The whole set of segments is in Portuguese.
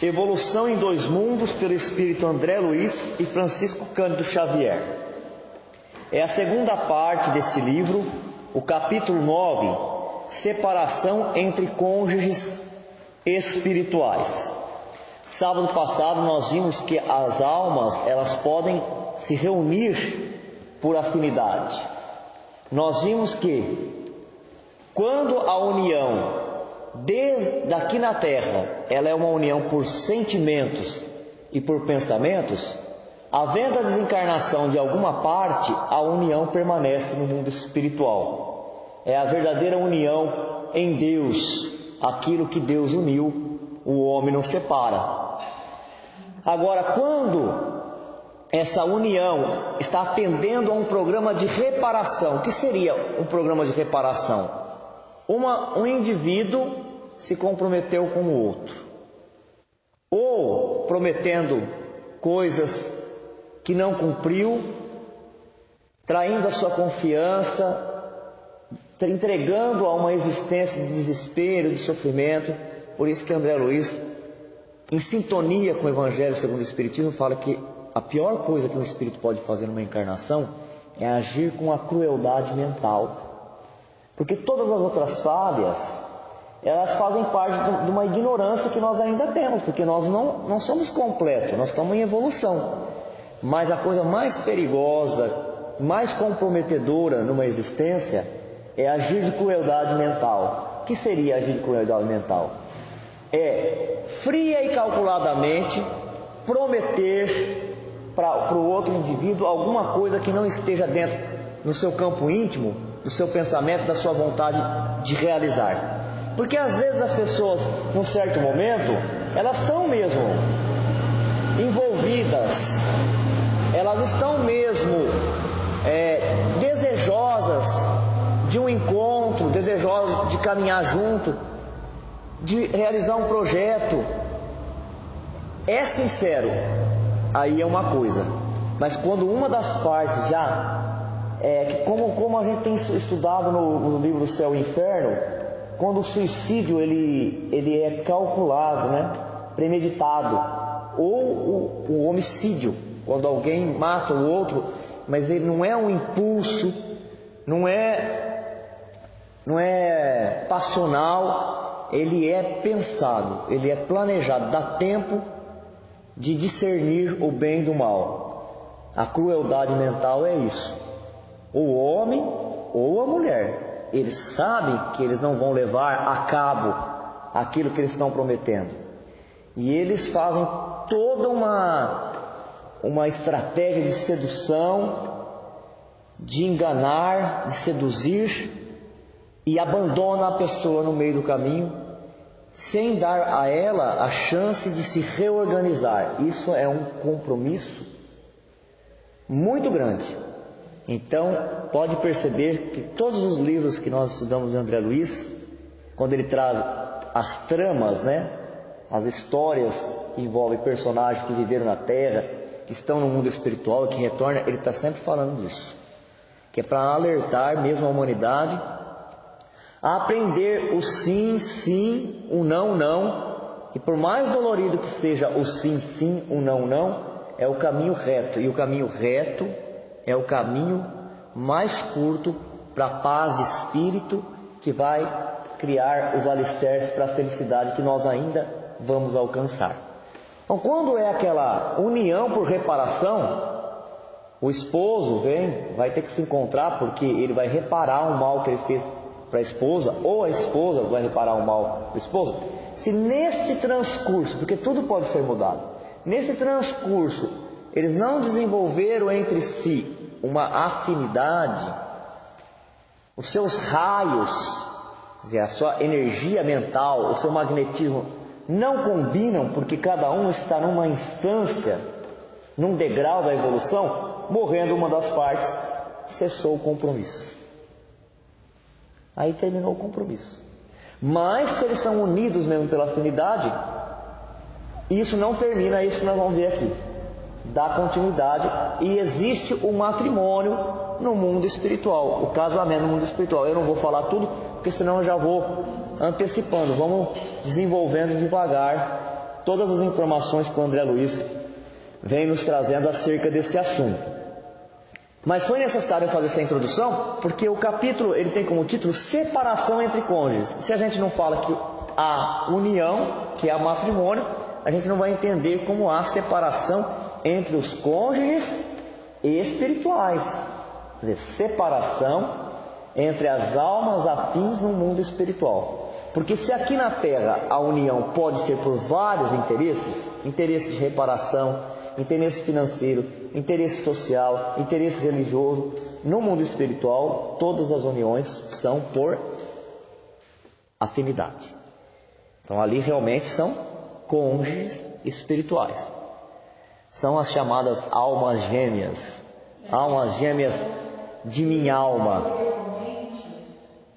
Evolução em Dois Mundos, pelo espírito André Luiz e Francisco Cândido Xavier. É a segunda parte desse livro, o capítulo 9, Separação entre cônjuges espirituais. Sábado passado nós vimos que as almas, elas podem se reunir por afinidade. Nós vimos que quando a união desde aqui na Terra, ela é uma união por sentimentos e por pensamentos, havendo a desencarnação de alguma parte, a união permanece no mundo espiritual. É a verdadeira união em Deus, aquilo que Deus uniu, o homem não separa. Agora, quando essa união está atendendo a um programa de reparação, o que seria um programa de reparação? Um indivíduo se comprometeu com o outro, ou prometendo coisas que não cumpriu, traindo a sua confiança, entregando a uma existência de desespero, de sofrimento. Por isso que André Luiz, em sintonia com o Evangelho segundo o Espiritismo, fala que a pior coisa que um espírito pode fazer numa encarnação é agir com a crueldade mental. Porque todas as outras falhas, elas fazem parte de uma ignorância que nós ainda temos, porque nós não somos completos, nós estamos em evolução. Mas a coisa mais perigosa, mais comprometedora numa existência, é agir de crueldade mental. O que seria agir de crueldade mental? É, fria e calculadamente, prometer para o outro indivíduo alguma coisa que não esteja dentro no seu campo íntimo, do seu pensamento, da sua vontade de realizar. Porque às vezes as pessoas, num certo momento, elas estão mesmo envolvidas, elas estão mesmo desejosas de um encontro, desejosas de caminhar junto, de realizar um projeto. É sincero, aí é uma coisa. Mas quando uma das partes já como a gente tem estudado no livro Céu e Inferno, quando o suicídio ele é calculado, né? Premeditado, ou o homicídio, quando alguém mata o outro, mas ele não é um impulso, não é passional, ele é pensado, ele é planejado, dá tempo de discernir o bem do mal. A crueldade mental é isso. O homem ou a mulher, eles sabem que eles não vão levar a cabo aquilo que eles estão prometendo, e eles fazem toda uma estratégia de sedução, de enganar, de seduzir, e abandona a pessoa no meio do caminho, sem dar a ela a chance de se reorganizar. Isso é um compromisso muito grande. Então, pode perceber que todos os livros que nós estudamos de André Luiz, quando ele traz as tramas, né, as histórias que envolvem personagens que viveram na Terra, que estão no mundo espiritual e que retornam, ele está sempre falando disso, que é para alertar mesmo a humanidade a aprender o sim, sim, o não, não, e por mais dolorido que seja o sim, sim, o não, não, é o caminho reto, e o caminho reto é o caminho mais curto para a paz de espírito, que vai criar os alicerces para a felicidade que nós ainda vamos alcançar. Então, quando é aquela união por reparação, o esposo vai ter que se encontrar, porque ele vai reparar o mal que ele fez para a esposa, ou a esposa vai reparar o mal do esposo. Se neste transcurso, porque tudo pode ser mudado, nesse transcurso eles não desenvolveram entre si uma afinidade, os seus raios, quer dizer, a sua energia mental, o seu magnetismo não combinam, porque cada um está numa instância, num degrau da evolução, morrendo uma das partes, cessou o compromisso. Aí terminou o compromisso. Mas se eles são unidos mesmo pela afinidade, isso não termina, é isso que nós vamos ver aqui. Dá continuidade, e existe o matrimônio no mundo espiritual, o casamento no mundo espiritual. Eu não vou falar tudo, porque senão eu já vou antecipando. Vamos desenvolvendo devagar todas as informações que o André Luiz vem nos trazendo acerca desse assunto. Mas foi necessário fazer essa introdução, porque o capítulo ele tem como título separação entre cônjuges. Se a gente não fala que a união, que é o matrimônio, a gente não vai entender como há separação entre os cônjuges espirituais. Quer dizer, separação entre as almas afins no mundo espiritual. Porque se aqui na Terra a união pode ser por vários interesses, interesse de reparação, interesse financeiro, interesse social, interesse religioso, no mundo espiritual todas as uniões são por afinidade. Então ali realmente são cônjuges espirituais. São as chamadas almas gêmeas de minha alma.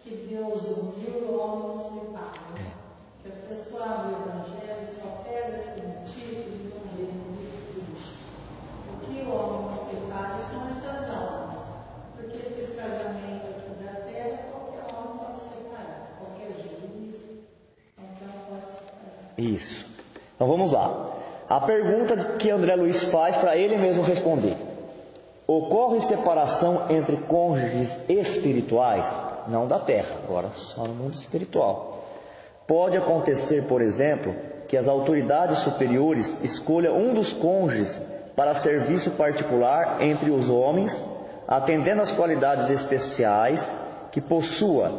Que Deus uniu o homem com seu pai. Que a pessoa abre o Evangelho só pega esse título e não lê muito triste. O que o homem se separa são essas almas. Porque esses casamentos aqui da terra, qualquer homem pode se separar. Qualquer juiz, então pode se separar. Isso. Então vamos lá. A pergunta que André Luiz faz para ele mesmo responder. Ocorre separação entre cônjuges espirituais? Não da terra, agora só no mundo espiritual. Pode acontecer, por exemplo, que as autoridades superiores escolham um dos cônjuges para serviço particular entre os homens, atendendo às qualidades especiais que possua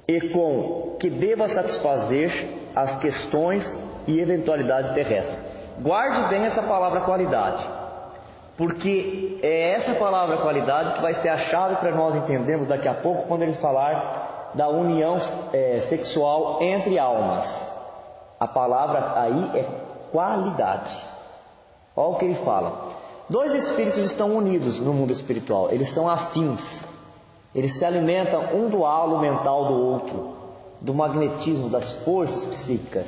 e com que deva satisfazer as questões e eventualidades terrestres. Guarde bem essa palavra qualidade, porque é essa palavra qualidade que vai ser a chave para nós entendermos daqui a pouco, quando ele falar da união sexual entre almas. A palavra aí é qualidade. Olha o que ele fala. Dois espíritos estão unidos no mundo espiritual, eles são afins, eles se alimentam um do halo mental do outro, do magnetismo, das forças psíquicas.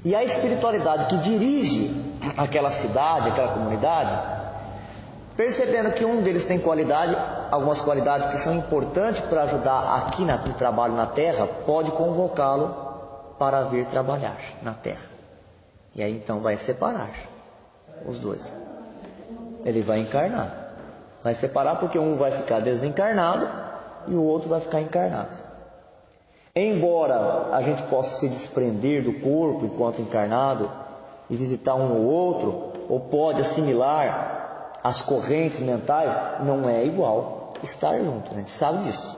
E a espiritualidade que dirige aquela cidade, aquela comunidade, percebendo que um deles tem qualidade, algumas qualidades que são importantes para ajudar aqui no trabalho na terra, pode convocá-lo para vir trabalhar na terra. E aí então vai separar os dois. Ele vai encarnar. Vai separar porque um vai ficar desencarnado e o outro vai ficar encarnado. Embora a gente possa se desprender do corpo enquanto encarnado e visitar um ou outro, ou pode assimilar as correntes mentais, não é igual estar junto, a gente sabe disso.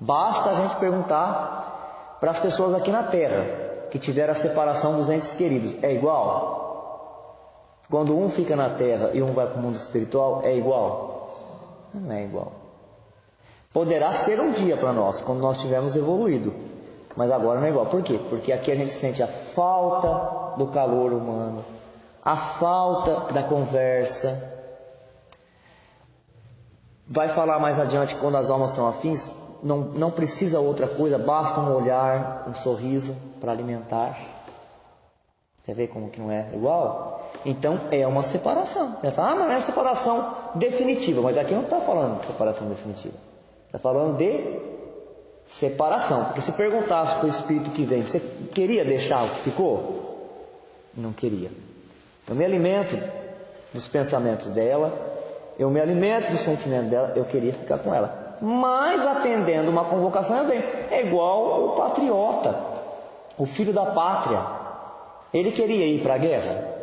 Basta a gente perguntar para as pessoas aqui na Terra que tiveram a separação dos entes queridos, é igual? Quando um fica na Terra e um vai para o mundo espiritual, é igual? Não é igual. Poderá ser um dia para nós, quando nós tivermos evoluído. Mas agora não é igual. Por quê? Porque aqui a gente sente a falta do calor humano, a falta da conversa. Vai falar mais adiante, quando as almas são afins, não precisa outra coisa, basta um olhar, um sorriso para alimentar. Quer ver como que não é igual? Então é uma separação. Você fala, mas não é separação definitiva. Mas aqui não está falando de separação definitiva. Está falando de separação. Porque se perguntasse para o espírito que vem, você queria deixar o que ficou? Não queria. Eu me alimento dos pensamentos dela, eu me alimento do sentimento dela, eu queria ficar com ela. Mas atendendo uma convocação eu venho. É igual o patriota, o filho da pátria. Ele queria ir para a guerra?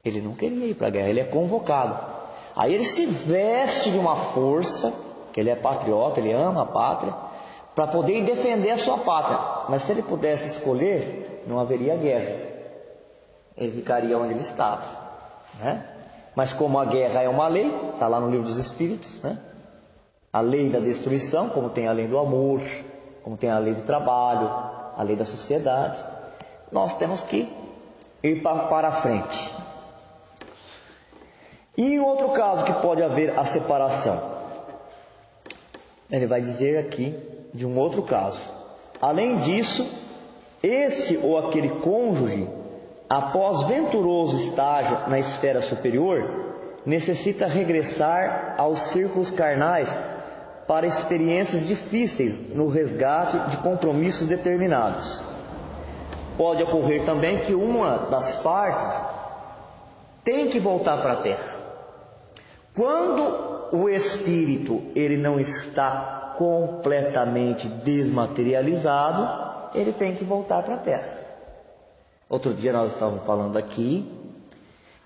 Ele não queria ir para a guerra, ele é convocado. Aí ele se veste de uma força, que ele é patriota, ele ama a pátria, para poder defender a sua pátria. Mas se ele pudesse escolher, não haveria guerra. Ele ficaria onde ele estava, né? Mas como a guerra é uma lei, está lá no livro dos Espíritos, né? A lei da destruição, como tem a lei do amor, como tem a lei do trabalho, a lei da sociedade, nós temos que ir para a frente. E em outro caso que pode haver a separação, ele vai dizer aqui de um outro caso. Além disso, esse ou aquele cônjuge, após venturoso estágio na esfera superior, necessita regressar aos círculos carnais para experiências difíceis no resgate de compromissos determinados. Pode ocorrer também que uma das partes tem que voltar para a Terra. Quando o espírito ele não está completamente desmaterializado, ele tem que voltar para a Terra. Outro dia nós estávamos falando aqui,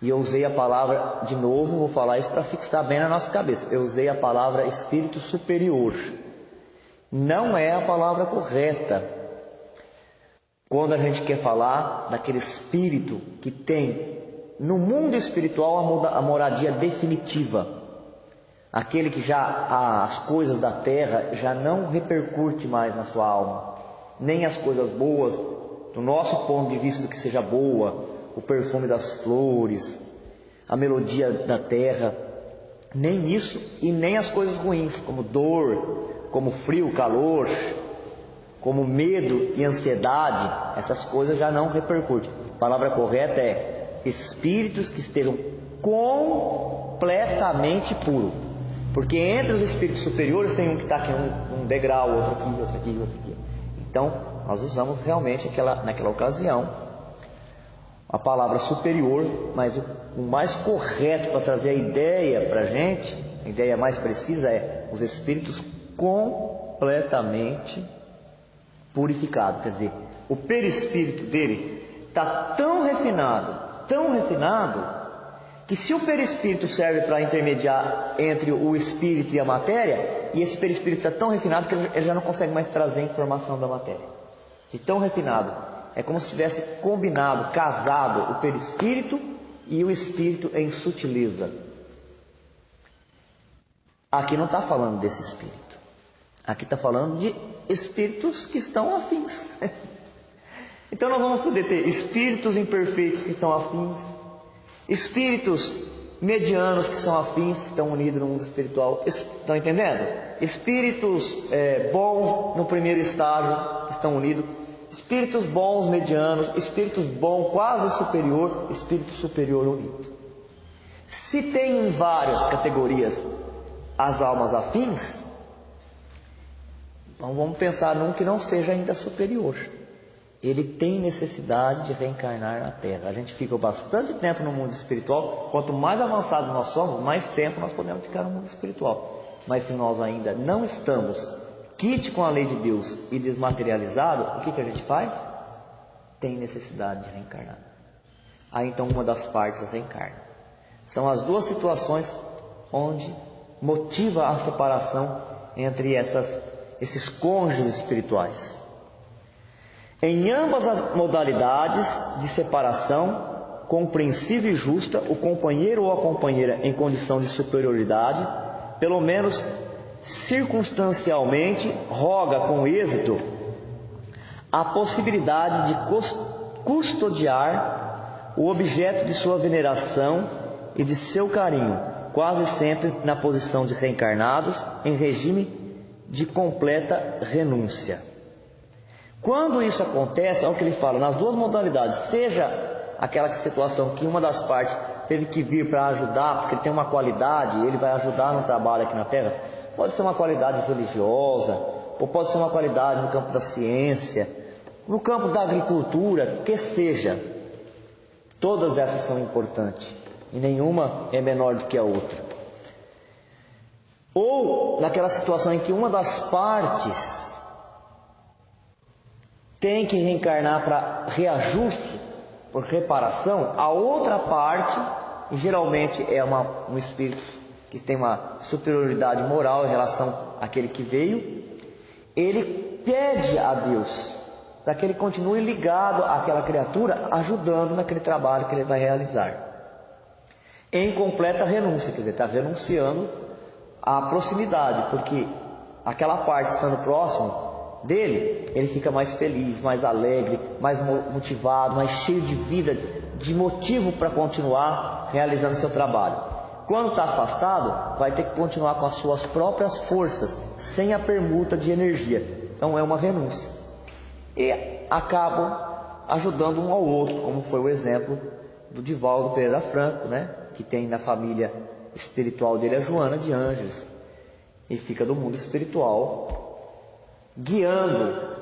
e eu usei a palavra, de novo, vou falar isso para fixar bem na nossa cabeça. Eu usei a palavra espírito superior. Não é a palavra correta quando a gente quer falar daquele espírito que tem no mundo espiritual a moradia definitiva. Aquele que já as coisas da terra já não repercute mais na sua alma. Nem as coisas boas, do nosso ponto de vista do que seja boa, o perfume das flores, a melodia da terra, nem isso e nem as coisas ruins, como dor, como frio, calor, como medo e ansiedade, essas coisas já não repercutem. A palavra correta é espíritos que estejam completamente puros. Porque entre os espíritos superiores tem um que está aqui um degrau, outro aqui, outro aqui, outro aqui. Então, nós usamos realmente naquela ocasião a palavra superior, mas o mais correto para trazer a ideia para a gente, a ideia mais precisa é os espíritos completamente purificados. Quer dizer, o perispírito dele está tão refinado, que se o perispírito serve para intermediar entre o espírito e a matéria, e esse perispírito está tão refinado que ele já não consegue mais trazer a informação da matéria. E tão refinado. É como se tivesse combinado, casado o perispírito e o espírito em sutileza. Aqui não está falando desse espírito. Aqui está falando de espíritos que estão afins. Então nós vamos poder ter espíritos imperfeitos que estão afins, espíritos medianos que são afins, que estão unidos no mundo espiritual. Estão entendendo? Espíritos bons no primeiro estágio, que estão unidos. Espíritos bons medianos, espíritos bons quase superior, espírito superior unido. Se tem em várias categorias as almas afins, então vamos pensar num que não seja ainda superior. Ele tem necessidade de reencarnar na Terra. A gente fica bastante tempo no mundo espiritual. Quanto mais avançado nós somos, mais tempo nós podemos ficar no mundo espiritual. Mas se nós ainda não estamos quite com a lei de Deus e desmaterializado, o que a gente faz? Tem necessidade de reencarnar. Aí então uma das partes reencarna. São as duas situações onde motiva a separação entre esses cônjuges espirituais. Em ambas as modalidades de separação, compreensível e justa, o companheiro ou a companheira em condição de superioridade, pelo menos circunstancialmente, roga com êxito a possibilidade de custodiar o objeto de sua veneração e de seu carinho, quase sempre na posição de reencarnados, em regime de completa renúncia. Quando isso acontece, é o que ele fala, nas duas modalidades, seja aquela situação que uma das partes teve que vir para ajudar, porque ele tem uma qualidade, ele vai ajudar no trabalho aqui na Terra. Pode ser uma qualidade religiosa, ou pode ser uma qualidade no campo da ciência, no campo da agricultura, que seja. Todas essas são importantes, e nenhuma é menor do que a outra. Ou naquela situação em que uma das partes tem que reencarnar para reajuste, por reparação, a outra parte, e geralmente é um espírito que tem uma superioridade moral em relação àquele que veio, ele pede a Deus para que ele continue ligado àquela criatura, ajudando naquele trabalho que ele vai realizar. Em completa renúncia, quer dizer, está renunciando à proximidade, porque aquela parte estando próximo dele, ele fica mais feliz, mais alegre, mais motivado, mais cheio de vida, de motivo para continuar realizando seu trabalho. Quando está afastado, vai ter que continuar com as suas próprias forças, sem a permuta de energia. Então é uma renúncia. E acabam ajudando um ao outro, como foi o exemplo do Divaldo Pereira Franco, né? Que tem na família espiritual dele a Joana de Ângeles. e fica do mundo espiritual, guiando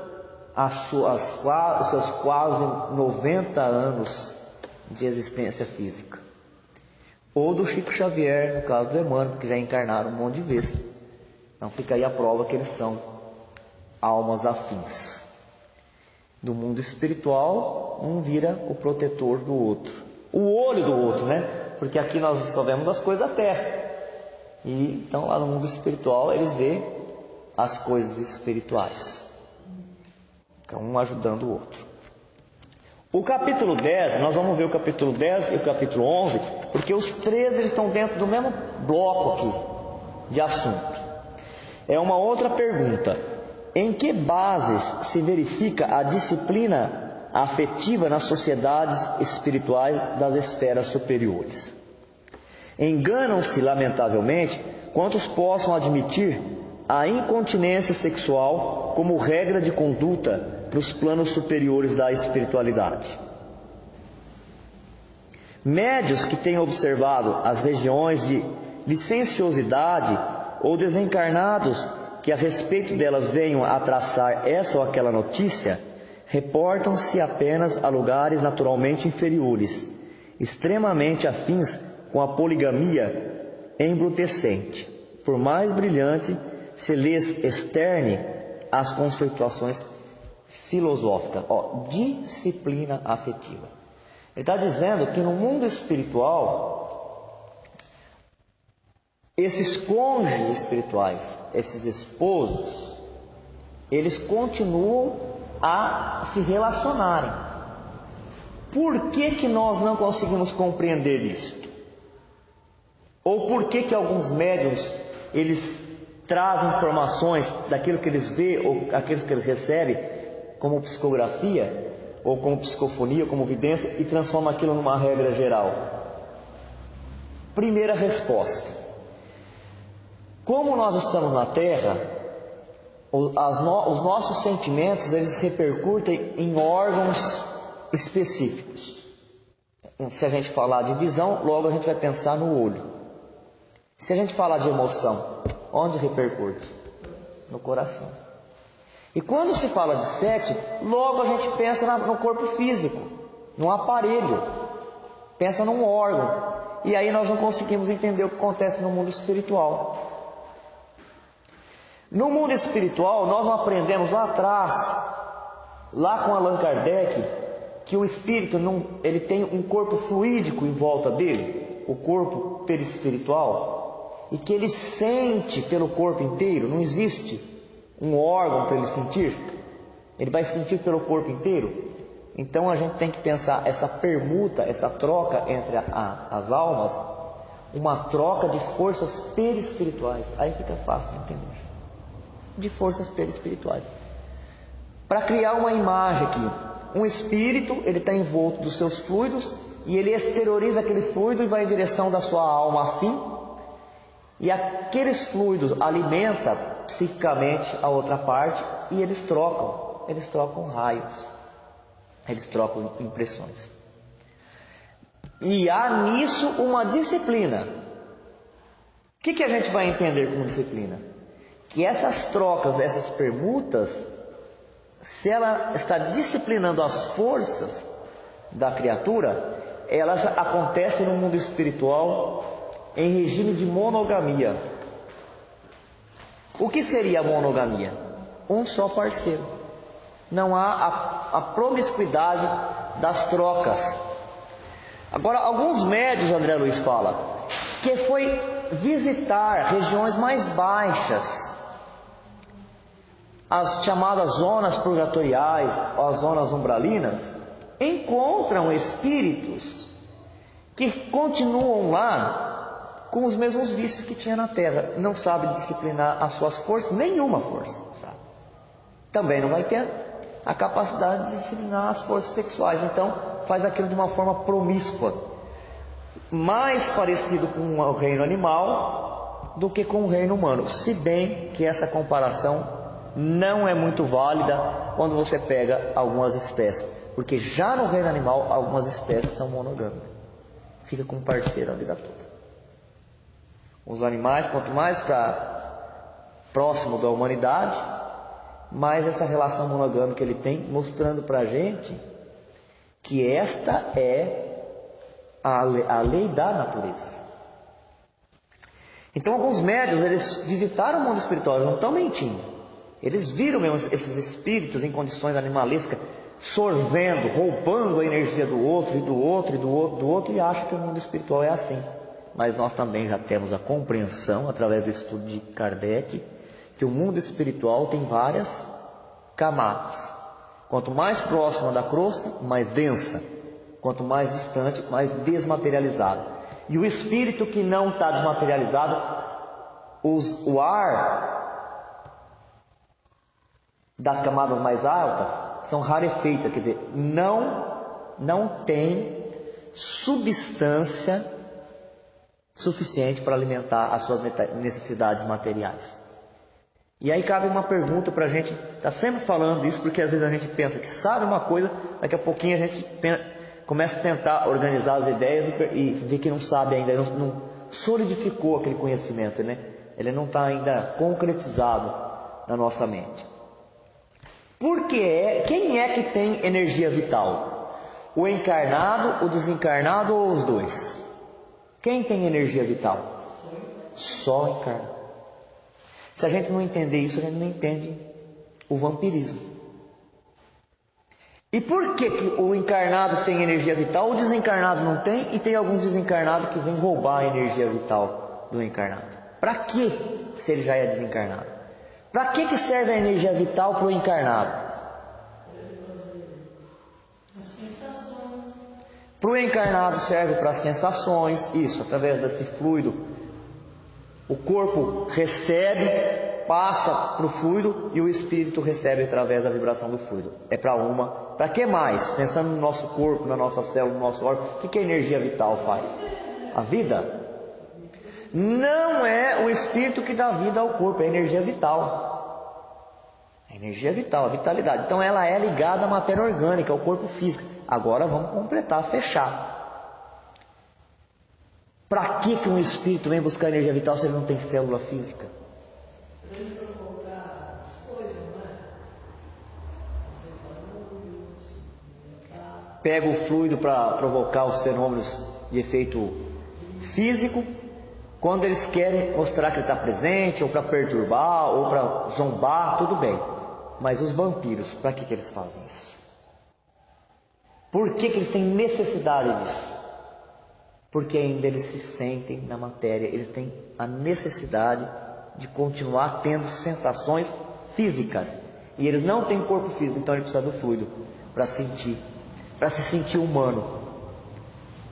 os seus quase 90 anos de existência física. Ou do Chico Xavier, no caso do Emmanuel, que já encarnaram um monte de vezes. Então fica aí a prova que eles são almas afins. Do mundo espiritual, um vira o protetor do outro, o olho do outro, né? Porque aqui nós só vemos as coisas da terra. E então lá no mundo espiritual eles veem as coisas espirituais. Fica um ajudando o outro. O capítulo 10, nós vamos ver o capítulo 10 e o capítulo 11, porque os três eles estão dentro do mesmo bloco aqui de assunto. É uma outra pergunta. Em que bases se verifica a disciplina afetiva nas sociedades espirituais das esferas superiores? Enganam-se, lamentavelmente, quantos possam admitir a incontinência sexual como regra de conduta nos planos superiores da espiritualidade. Médios que têm observado as regiões de licenciosidade ou desencarnados que a respeito delas venham a traçar essa ou aquela notícia, reportam-se apenas a lugares naturalmente inferiores, extremamente afins com a poligamia embrutecente, por mais brilhante se lhes externe as conceituações filosóficas. Disciplina afetiva. Ele está dizendo que no mundo espiritual, esses cônjuges espirituais, esses esposos, eles continuam a se relacionarem. Por que nós não conseguimos compreender isso? Ou por que alguns médiuns, eles trazem informações daquilo que eles veem ou aquilo que eles recebem como psicografia ou como psicofonia, como vidência, e transformam aquilo numa regra geral? Primeira resposta: como nós estamos na Terra, os nossos sentimentos eles repercutem em órgãos específicos. Se a gente falar de visão, logo a gente vai pensar no olho. Se a gente falar de emoção, onde repercute? No coração. E quando se fala de sexo, logo a gente pensa no corpo físico, num aparelho, pensa num órgão. E aí nós não conseguimos entender o que acontece no mundo espiritual. No mundo espiritual, nós não aprendemos lá atrás, lá com Allan Kardec, que o espírito ele tem um corpo fluídico em volta dele, o corpo perispiritual, e que ele sente pelo corpo inteiro. Não existe um órgão para ele sentir, ele vai sentir pelo corpo inteiro. Então a gente tem que pensar essa permuta, essa troca entre as almas, uma troca de forças perispirituais. Aí fica fácil de entender. De forças perispirituais. Para criar uma imagem aqui, um espírito, ele está envolto dos seus fluidos e ele exterioriza aquele fluido e vai em direção da sua alma afim, e aqueles fluidos alimentam psiquicamente a outra parte e eles trocam raios, eles trocam impressões. E há nisso uma disciplina. O que a gente vai entender como disciplina? Que essas trocas, essas permutas, se ela está disciplinando as forças da criatura, elas acontecem no mundo espiritual em regime de monogamia. O que seria a monogamia? Um só parceiro. Não há a promiscuidade das trocas. Agora, alguns médios, André Luiz fala, que foi visitar regiões mais baixas, as chamadas zonas purgatoriais ou as zonas umbralinas, encontram espíritos que continuam lá com os mesmos vícios que tinha na Terra. Não sabe disciplinar as suas forças, nenhuma força, sabe? Também não vai ter a capacidade de disciplinar as forças sexuais. Então faz aquilo de uma forma promíscua, mais parecido com o reino animal do que com o reino humano. Se bem que essa comparação não é muito válida quando você pega algumas espécies, porque já no reino animal algumas espécies são monogâmicas, fica com um parceiro a vida toda. Os animais, quanto mais para próximo da humanidade, mas essa relação monogâmica ele tem, mostrando para a gente que esta é a lei da natureza. Então alguns médiuns, eles visitaram o mundo espiritual, eles não estão mentindo. Eles viram mesmo esses espíritos em condições animalescas, sorvendo, roubando a energia do outro, e do outro, e do outro, do outro, e acham que o mundo espiritual é assim. Mas nós também já temos a compreensão, através do estudo de Kardec, que o mundo espiritual tem várias camadas. Quanto mais próxima da crosta, mais densa. Quanto mais distante, mais desmaterializada. E o espírito que não está desmaterializado, o ar das camadas mais altas são rarefeitas, quer dizer, não tem substância suficiente para alimentar as suas necessidades materiais. E aí cabe uma pergunta para a gente, está sempre falando isso, porque às vezes a gente pensa que sabe uma coisa, daqui a pouquinho a gente começa a tentar organizar as ideias e vê que não sabe ainda, não solidificou aquele conhecimento, né? Ele não está ainda concretizado na nossa mente. Quem é que tem energia vital? O encarnado, o desencarnado ou os dois? Quem tem energia vital? Só o encarnado. Se a gente não entender isso, a gente não entende o vampirismo. E por que o encarnado tem energia vital, o desencarnado não tem, e tem alguns desencarnados que vêm roubar a energia vital do encarnado? Para que, se ele já é desencarnado? Para que serve a energia vital para o encarnado? Para o encarnado serve para as sensações, isso, através desse fluido. O corpo recebe, passa para o fluido e o espírito recebe através da vibração do fluido. É para que mais? Pensando no nosso corpo, na nossa célula, no nosso órgão, o que a energia vital faz? A vida não é o espírito que dá vida ao corpo, é a energia vital. A energia vital, a vitalidade. Então ela é ligada à matéria orgânica, ao corpo físico. Agora vamos completar, fechar. Para que um espírito vem buscar energia vital se ele não tem célula física? Pega o fluido para provocar os fenômenos de efeito físico, quando eles querem mostrar que ele está presente, ou para perturbar, ou para zombar, tudo bem. Mas os vampiros, para que eles fazem isso? Por que eles têm necessidade disso? Porque ainda eles se sentem na matéria, eles têm a necessidade de continuar tendo sensações físicas. E eles não têm corpo físico, então ele precisa do fluido para sentir, para se sentir humano,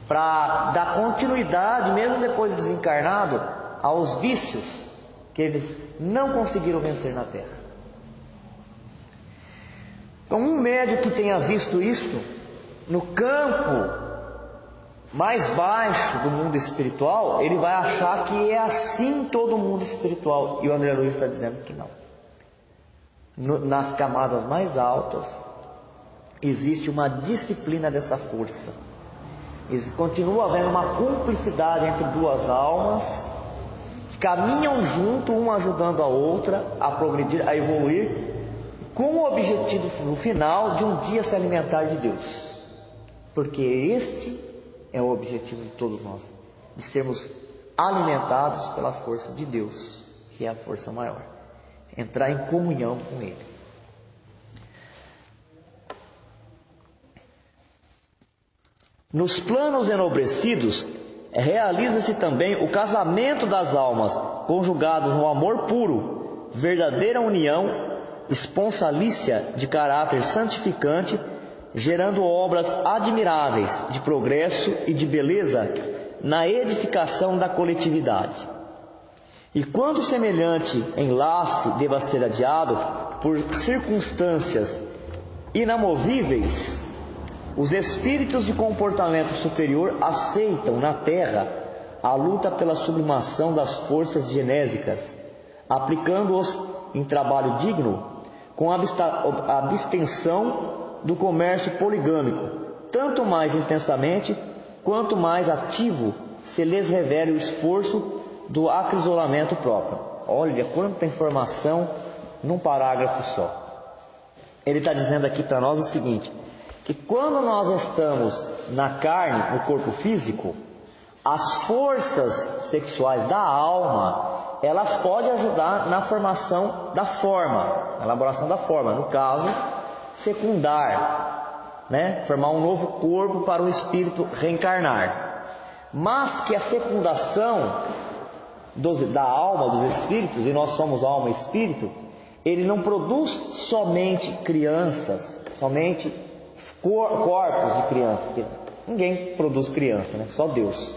para dar continuidade, mesmo depois de desencarnado, aos vícios que eles não conseguiram vencer na Terra. Então, um médium que tenha visto isto no campo mais baixo do mundo espiritual, ele vai achar que é assim todo o mundo espiritual. E o André Luiz está dizendo que não. Nas camadas mais altas, existe uma disciplina dessa força. Continua havendo uma cumplicidade entre duas almas, que caminham junto, uma ajudando a outra a progredir, a evoluir, com o objetivo no final de um dia se alimentar de Deus. Porque este é o objetivo de todos nós, de sermos alimentados pela força de Deus, que é a força maior. Entrar em comunhão com Ele. Nos planos enobrecidos, realiza-se também o casamento das almas, conjugadas no amor puro, verdadeira união esponsalícia de caráter santificante, gerando obras admiráveis de progresso e de beleza na edificação da coletividade. E quando semelhante enlace deva ser adiado por circunstâncias inamovíveis, os espíritos de comportamento superior aceitam na Terra a luta pela sublimação das forças genésicas, aplicando-os em trabalho digno, com a abstenção do comércio poligâmico, tanto mais intensamente, quanto mais ativo se lhes revele o esforço do acrisolamento próprio. Olha quanta informação num parágrafo só. Ele está dizendo aqui para nós o seguinte, que quando nós estamos na carne, no corpo físico, as forças sexuais da alma, elas podem ajudar na formação da forma, na elaboração da forma, no caso, fecundar, né? Formar um novo corpo para o espírito reencarnar. Mas que a fecundação da alma, dos espíritos, e nós somos alma e espírito, ele não produz somente crianças, somente corpos de criança. Ninguém produz criança, né? Só Deus.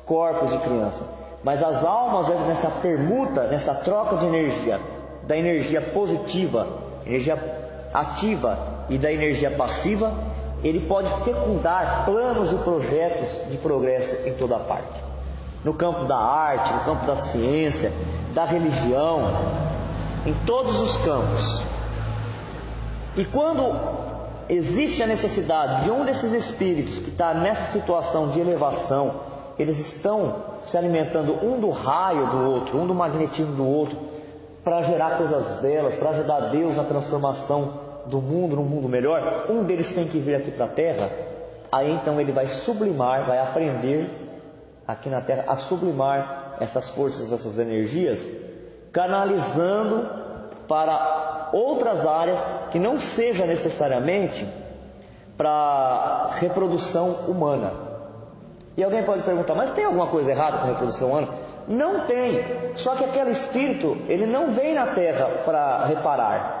Corpos de criança. Mas as almas, nessa permuta, nessa troca de energia, da energia positiva, energia ativa e da energia passiva, ele pode fecundar planos e projetos de progresso em toda parte. No campo da arte, no campo da ciência, da religião, em todos os campos. E quando existe a necessidade de um desses espíritos que está nessa situação de elevação, eles estão se alimentando um do raio do outro, um do magnetismo do outro, para gerar coisas belas, para ajudar Deus na transformação do mundo, num mundo melhor, um deles tem que vir aqui para a Terra, aí então ele vai sublimar, vai aprender aqui na Terra a sublimar essas forças, essas energias, canalizando para outras áreas que não seja necessariamente para reprodução humana. E alguém pode perguntar, mas tem alguma coisa errada com a reprodução humana? Não tem, só que aquele espírito, ele não vem na Terra para reparar.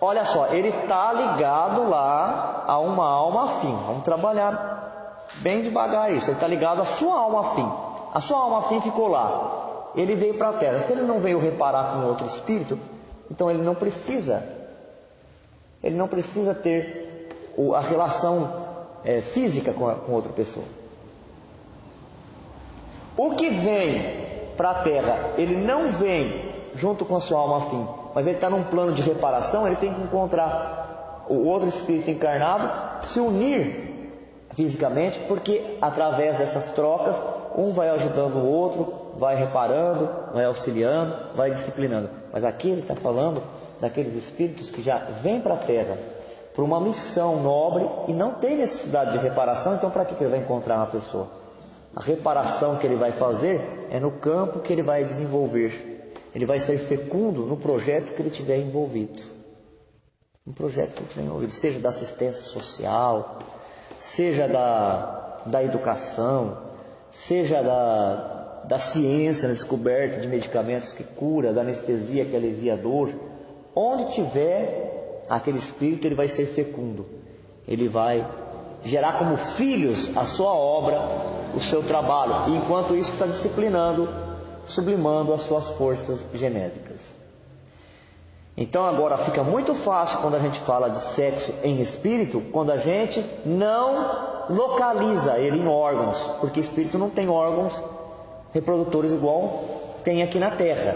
Olha só, ele está ligado lá a uma alma afim. Vamos trabalhar bem devagar isso. Ele está ligado à sua alma afim. A sua alma afim ficou lá. Ele veio para a Terra. Se ele não veio reparar com outro espírito, então ele não precisa ter a relação física com outra pessoa. O que vem para a Terra, ele não vem junto com a sua alma afim, mas ele está num plano de reparação, ele tem que encontrar o outro espírito encarnado, se unir fisicamente, porque através dessas trocas, um vai ajudando o outro, vai reparando, vai auxiliando, vai disciplinando. Mas aqui ele está falando daqueles espíritos que já vêm para a Terra por uma missão nobre e não tem necessidade de reparação, então para que ele vai encontrar uma pessoa? A reparação que ele vai fazer é no campo que ele vai desenvolver. Ele vai ser fecundo no projeto que ele tiver envolvido. Um projeto que ele tiver envolvido, seja da assistência social, seja da educação, seja da ciência, na descoberta de medicamentos que cura, da anestesia que alivia a dor. Onde tiver aquele espírito, ele vai ser fecundo. Ele vai gerar como filhos a sua obra, o seu trabalho. E enquanto isso está disciplinando, sublimando as suas forças genéticas. Então agora fica muito fácil quando a gente fala de sexo em espírito, quando a gente não localiza ele em órgãos, porque espírito não tem órgãos reprodutores igual tem aqui na Terra.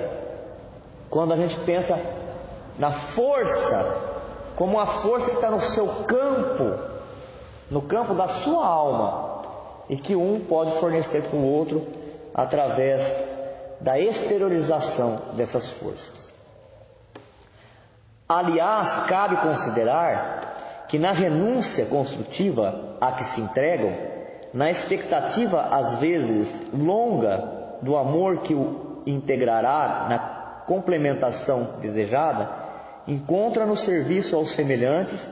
Quando a gente pensa na força, como a força que está no seu campo, no campo da sua alma, e que um pode fornecer para o outro através da exteriorização dessas forças. Aliás, cabe considerar que na renúncia construtiva a que se entregam, na expectativa às vezes longa do amor que o integrará na complementação desejada, encontra no serviço aos semelhantes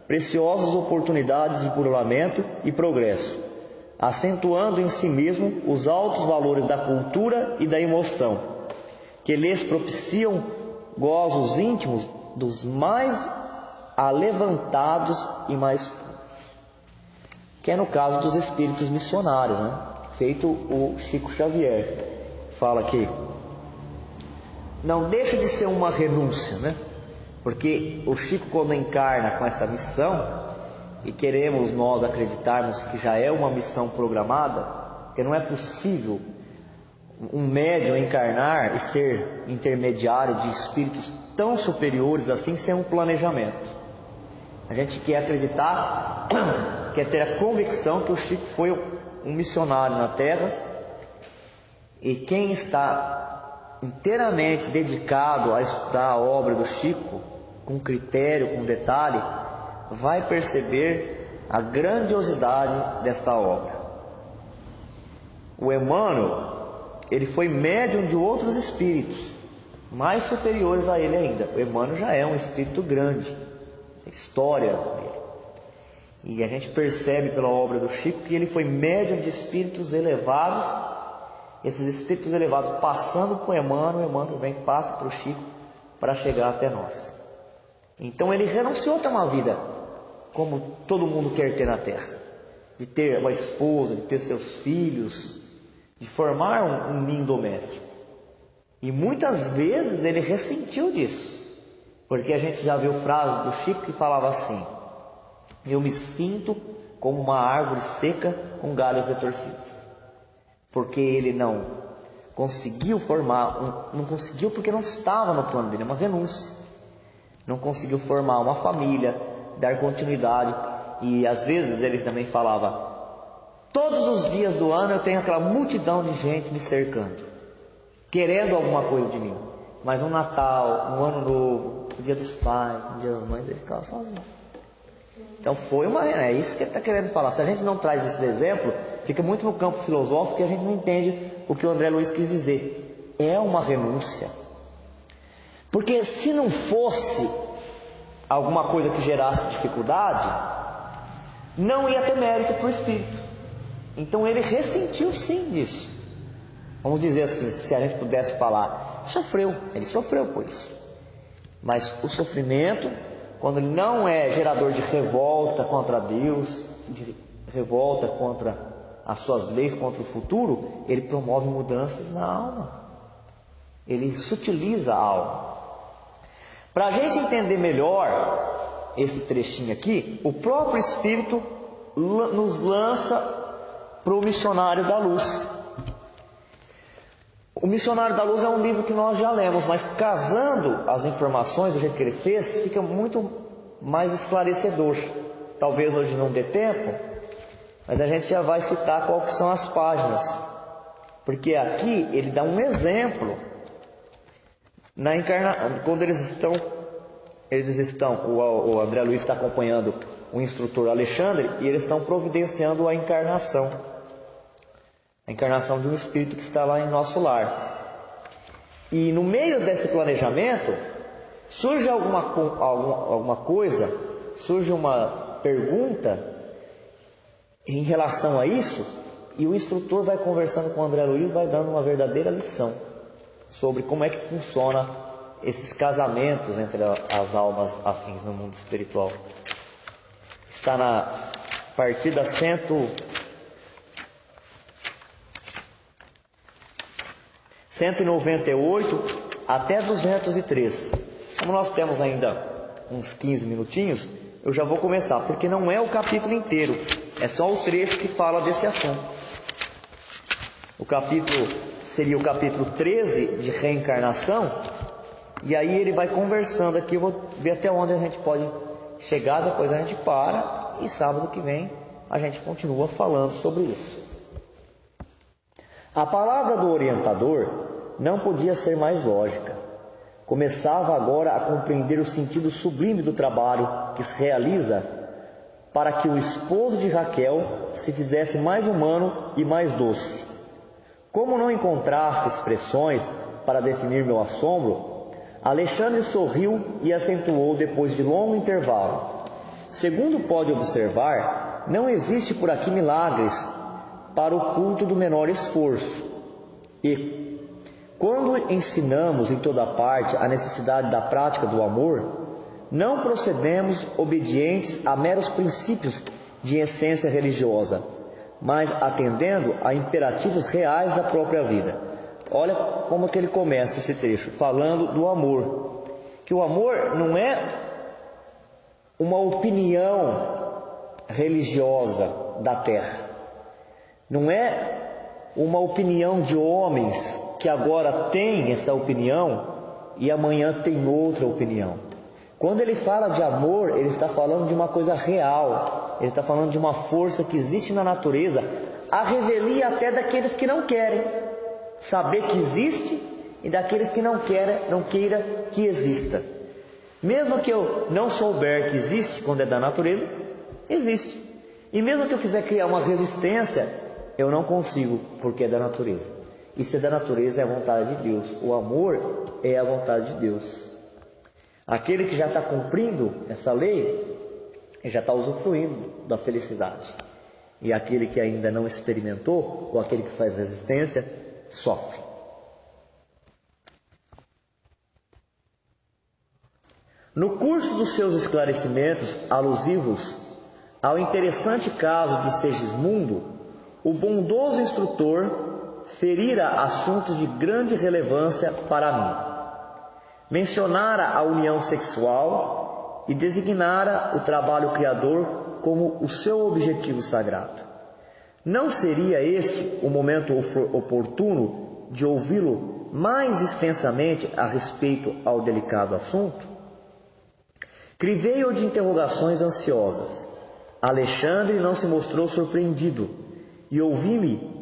preciosas oportunidades de burlamento e progresso, acentuando em si mesmo os altos valores da cultura e da emoção, que lhes propiciam gozos íntimos dos mais alevantados e mais puros. Que é no caso dos espíritos missionários, né? Feito o Chico Xavier. Fala que não deixa de ser uma renúncia, né? Porque o Chico, quando encarna com essa missão, e queremos nós acreditarmos que já é uma missão programada, porque não é possível um médium encarnar e ser intermediário de espíritos tão superiores assim sem um planejamento. A gente quer acreditar, quer ter a convicção que o Chico foi um missionário na Terra E quem está inteiramente dedicado a estudar a obra do Chico, com critério, com detalhe, vai perceber a grandiosidade desta obra. O Emmanuel, ele foi médium de outros espíritos, mais superiores a ele ainda. O Emmanuel já é um espírito grande, a história dele. E a gente percebe pela obra do Chico que ele foi médium de espíritos elevados. Esses espíritos elevados passando por Emmanuel, o Emmanuel vem, passa para o Chico para chegar até nós. Então ele renunciou a ter uma vida como todo mundo quer ter na Terra, de ter uma esposa, de ter seus filhos, de formar um ninho doméstico. E muitas vezes ele ressentiu disso, porque a gente já viu frases do Chico que falava assim: eu me sinto como uma árvore seca com galhos retorcidos. Porque ele não conseguiu formar, não conseguiu porque não estava no plano dele, é uma renúncia. Não conseguiu formar uma família, dar continuidade. E às vezes ele também falava: todos os dias do ano eu tenho aquela multidão de gente me cercando, querendo alguma coisa de mim. Mas no Natal, no Ano Novo, no Dia dos Pais, no Dia das Mães, ele ficava sozinho. Então é isso que ele está querendo falar. Se a gente não traz esses exemplos, fica muito no campo filosófico e a gente não entende o que o André Luiz quis dizer. É uma renúncia. Porque se não fosse alguma coisa que gerasse dificuldade, não ia ter mérito para o espírito. Então ele ressentiu sim disso. Vamos dizer assim, se a gente pudesse falar, ele sofreu por isso. Mas o sofrimento, quando ele não é gerador de revolta contra Deus, de revolta contra as suas leis, contra o futuro, ele promove mudanças na alma. Ele sutiliza a alma. Para a gente entender melhor esse trechinho aqui, o próprio Espírito nos lança para o Missionário da Luz. O Missionário da Luz é um livro que nós já lemos, mas casando as informações do jeito que ele fez, fica muito mais esclarecedor. Talvez hoje não dê tempo, mas a gente já vai citar qual que são as páginas. Porque aqui ele dá um exemplo quando eles estão, o André Luiz está acompanhando o instrutor Alexandre, e eles estão providenciando a encarnação de um espírito que está lá em nosso lar. E no meio desse planejamento surge alguma coisa, surge uma pergunta em relação a isso, e o instrutor vai conversando com o André Luiz, vai dando uma verdadeira lição sobre como é que funciona esses casamentos entre as almas afins no mundo espiritual. Está na partida 198 até 203. Como nós temos ainda uns 15 minutinhos, eu já vou começar, porque não é o capítulo inteiro, é só o trecho que fala desse assunto. O capítulo seria o capítulo 13 de reencarnação, e aí ele vai conversando aqui. Eu vou ver até onde a gente pode chegar, depois a gente para, e sábado que vem a gente continua falando sobre isso. A palavra do orientador não podia ser mais lógica. Começava agora a compreender o sentido sublime do trabalho que se realiza para que o esposo de Raquel se fizesse mais humano e mais doce. Como não encontrasse expressões para definir meu assombro, Alexandre sorriu e acentuou depois de longo intervalo: segundo pode observar, não existe por aqui milagres para o culto do menor esforço. E, quando ensinamos em toda parte a necessidade da prática do amor, não procedemos obedientes a meros princípios de essência religiosa, mas atendendo a imperativos reais da própria vida. Olha como que ele começa esse trecho, falando do amor. Que o amor não é uma opinião religiosa da terra. Não é uma opinião de homens que agora tem essa opinião e amanhã tem outra opinião. Quando ele fala de amor, ele está falando de uma coisa real. Ele está falando de uma força que existe na natureza, a revelia até daqueles que não querem. saber que existe, e daqueles que não queira que exista. Mesmo que eu não souber que existe, quando é da natureza, existe. E mesmo que eu quiser criar uma resistência, eu não consigo, porque é da natureza. E se é da natureza, é a vontade de Deus. O amor é a vontade de Deus. Aquele que já está cumprindo essa lei, ele já está usufruindo da felicidade. E aquele que ainda não experimentou, ou aquele que faz resistência, sofre. No curso dos seus esclarecimentos alusivos ao interessante caso de Segismundo, o bondoso instrutor ferira assuntos de grande relevância para mim. Mencionara a união sexual e designara o trabalho criador como o seu objetivo sagrado. Não seria este o momento oportuno de ouvi-lo mais extensamente a respeito ao delicado assunto? Crivei-o de interrogações ansiosas. Alexandre não se mostrou surpreendido e ouvi-me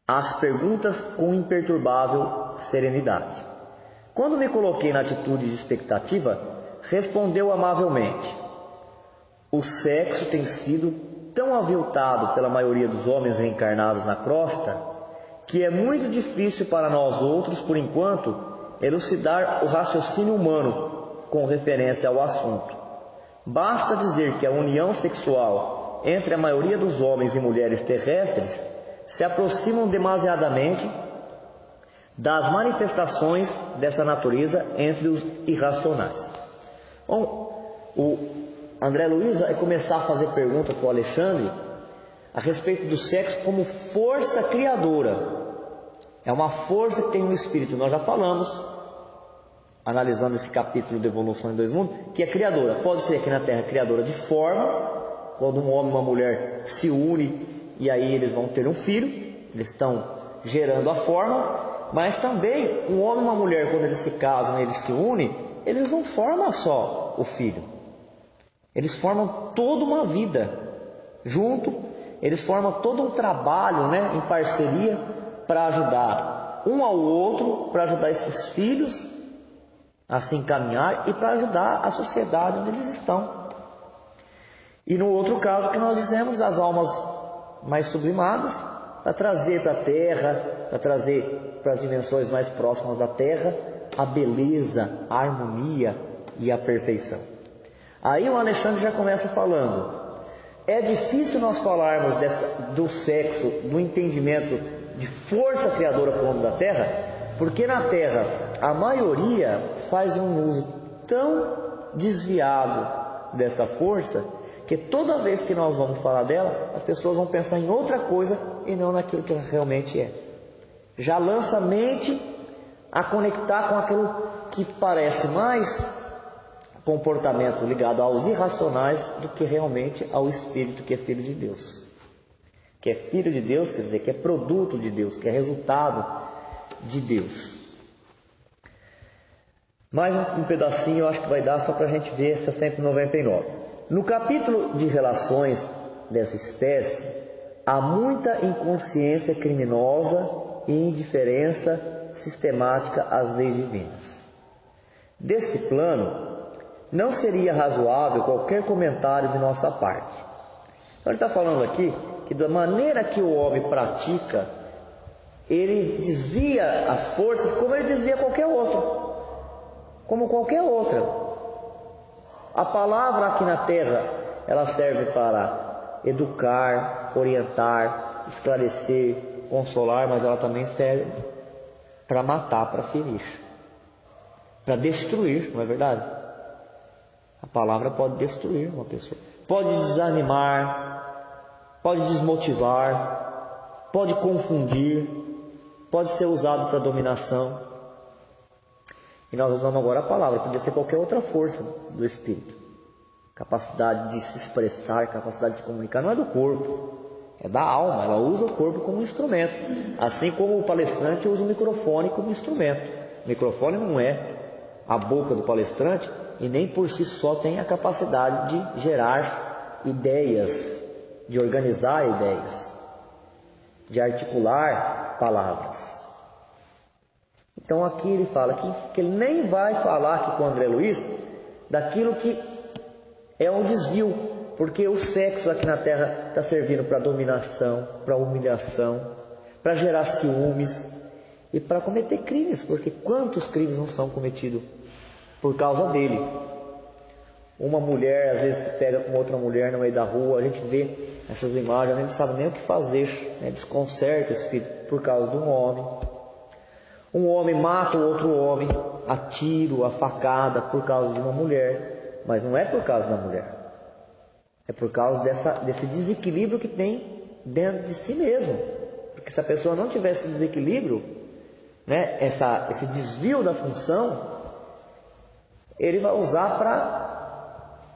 as perguntas com imperturbável serenidade. Quando me coloquei na atitude de expectativa, respondeu amavelmente: o sexo tem sido tão aviltado pela maioria dos homens reencarnados na crosta, que é muito difícil para nós outros, por enquanto, elucidar o raciocínio humano com referência ao assunto. Basta dizer que a união sexual entre a maioria dos homens e mulheres terrestres se aproximam demasiadamente das manifestações dessa natureza entre os irracionais. Bom, o André Luiz vai começar a fazer pergunta para o Alexandre a respeito do sexo como força criadora. É uma força que tem um espírito. Nós já falamos, analisando esse capítulo de Evolução em Dois Mundos, que é criadora. Pode ser aqui na Terra criadora de forma, quando um homem e uma mulher se unem e aí eles vão ter um filho, eles estão gerando a forma, mas também um homem e uma mulher, quando eles se casam e eles se unem, eles não formam só o filho, eles formam toda uma vida junto, eles formam todo um trabalho, em parceria, para ajudar um ao outro, para ajudar esses filhos a se encaminhar e para ajudar a sociedade onde eles estão. E no outro caso que nós dizemos, as almas mais sublimadas, para trazer para a Terra, para trazer para as dimensões mais próximas da Terra, a beleza, a harmonia e a perfeição. Aí o Alexandre já começa falando: é difícil nós falarmos do sexo, do entendimento de força criadora para o homem da Terra, porque na Terra a maioria faz um uso tão desviado dessa força, que toda vez que nós vamos falar dela, as pessoas vão pensar em outra coisa e não naquilo que ela realmente é. Já lança a mente a conectar com aquilo que parece mais comportamento ligado aos irracionais do que realmente ao Espírito, que é Filho de Deus. Que é Filho de Deus, quer dizer, que é produto de Deus, que é resultado de Deus. Mais um pedacinho eu acho que vai dar só para a gente ver essa 199. No capítulo de relações dessa espécie, há muita inconsciência criminosa e indiferença sistemática às leis divinas. Desse plano, não seria razoável qualquer comentário de nossa parte. Então ele está falando aqui que da maneira que o homem pratica, ele desvia as forças como ele desvia qualquer outra. Como qualquer outra. A palavra aqui na Terra, ela serve para educar, orientar, esclarecer, consolar, mas ela também serve para matar, para ferir, para destruir, não é verdade? A palavra pode destruir uma pessoa, pode desanimar, pode desmotivar, pode confundir, pode ser usado para dominação. E nós usamos agora a palavra, podia ser qualquer outra força do Espírito. Capacidade de se expressar, capacidade de se comunicar, não é do corpo, é da alma. Ela usa o corpo como instrumento, assim como o palestrante usa o microfone como instrumento. O microfone não é a boca do palestrante e nem por si só tem a capacidade de gerar ideias, de organizar ideias, de articular palavras. Então aqui ele fala que ele nem vai falar aqui com o André Luiz daquilo que é um desvio, porque o sexo aqui na Terra está servindo para dominação, para humilhação, para gerar ciúmes e para cometer crimes, porque quantos crimes não são cometidos por causa dele? Uma mulher às vezes se pega com outra mulher no meio da rua, a gente vê essas imagens, a gente não sabe nem o que fazer, né? Desconcerta esse filho por causa de um homem. Um homem mata o outro homem a tiro, a facada por causa de uma mulher, mas não é por causa da mulher, é por causa desse desequilíbrio que tem dentro de si mesmo. Porque se a pessoa não tiver esse desequilíbrio, né, esse desvio da função, ele vai usar para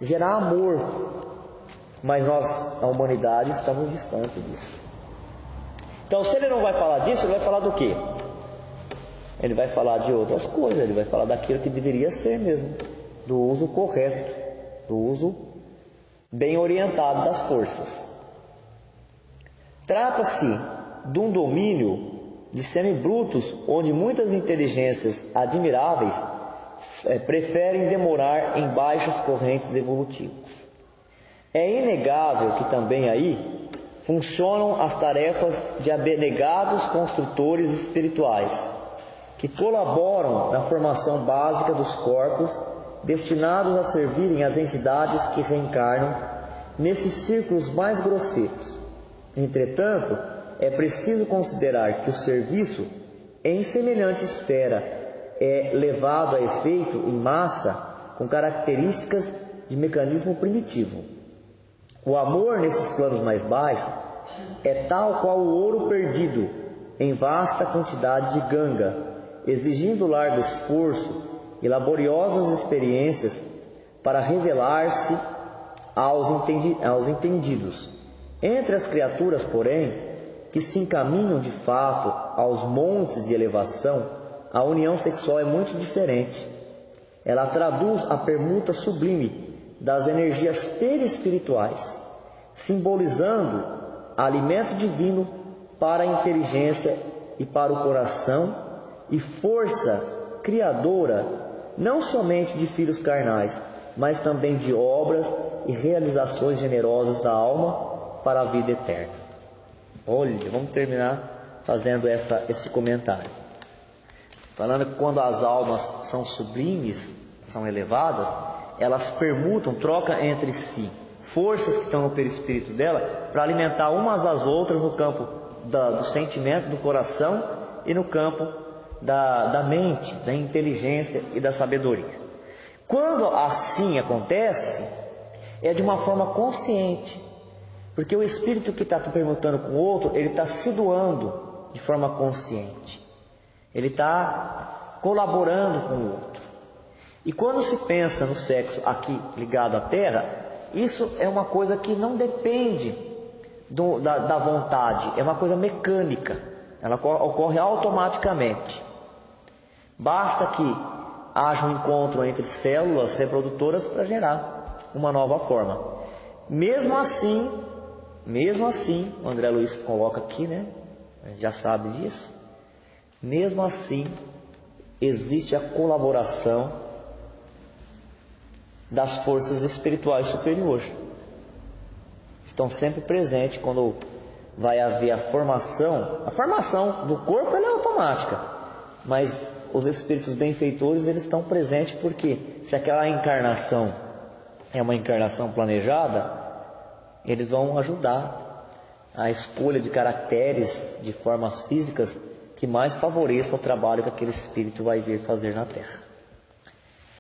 gerar amor, mas nós, a humanidade, estamos distante disso. Então, se ele não vai falar disso, ele vai falar do quê? Ele vai falar de outras coisas, ele vai falar daquilo que deveria ser mesmo, do uso correto, do uso bem orientado das forças. Trata-se de um domínio de semibrutos, onde muitas inteligências admiráveis preferem demorar em baixas correntes evolutivas. É inegável que também aí funcionam as tarefas de abnegados construtores espirituais, que colaboram na formação básica dos corpos destinados a servirem as entidades que reencarnam nesses círculos mais grosseiros. Entretanto, é preciso considerar que o serviço em semelhante esfera é levado a efeito em massa com características de mecanismo primitivo. O amor nesses planos mais baixos é tal qual o ouro perdido em vasta quantidade de ganga, exigindo largo esforço e laboriosas experiências para revelar-se aos entendidos. Entre as criaturas, porém, que se encaminham de fato aos montes de elevação, a união sexual é muito diferente. Ela traduz a permuta sublime das energias perispirituais, simbolizando alimento divino para a inteligência e para o coração, e força criadora não somente de filhos carnais, mas também de obras e realizações generosas da alma para a vida eterna. Olha, vamos terminar fazendo esse comentário. Falando que quando as almas são sublimes, são elevadas, elas permutam, trocam entre si forças que estão no perispírito dela para alimentar umas às outras no campo do sentimento, do coração e no campo da mente, da inteligência e da sabedoria. Quando assim acontece, é de uma forma consciente, porque o espírito que está permutando com o outro, ele está se doando de forma consciente, ele está colaborando com o outro. E quando se pensa no sexo aqui ligado à Terra, isso é uma coisa que não depende da vontade, é uma coisa mecânica, ela ocorre automaticamente. Basta que haja um encontro entre células reprodutoras para gerar uma nova forma. Mesmo assim, o André Luiz coloca aqui, né? A gente já sabe disso. Mesmo assim, existe a colaboração das forças espirituais superiores. Estão sempre presentes quando vai haver a formação. A formação do corpo ela é automática, mas os espíritos benfeitores eles estão presentes porque se aquela encarnação é uma encarnação planejada, eles vão ajudar a escolha de caracteres, de formas físicas que mais favoreçam o trabalho que aquele espírito vai vir fazer na Terra.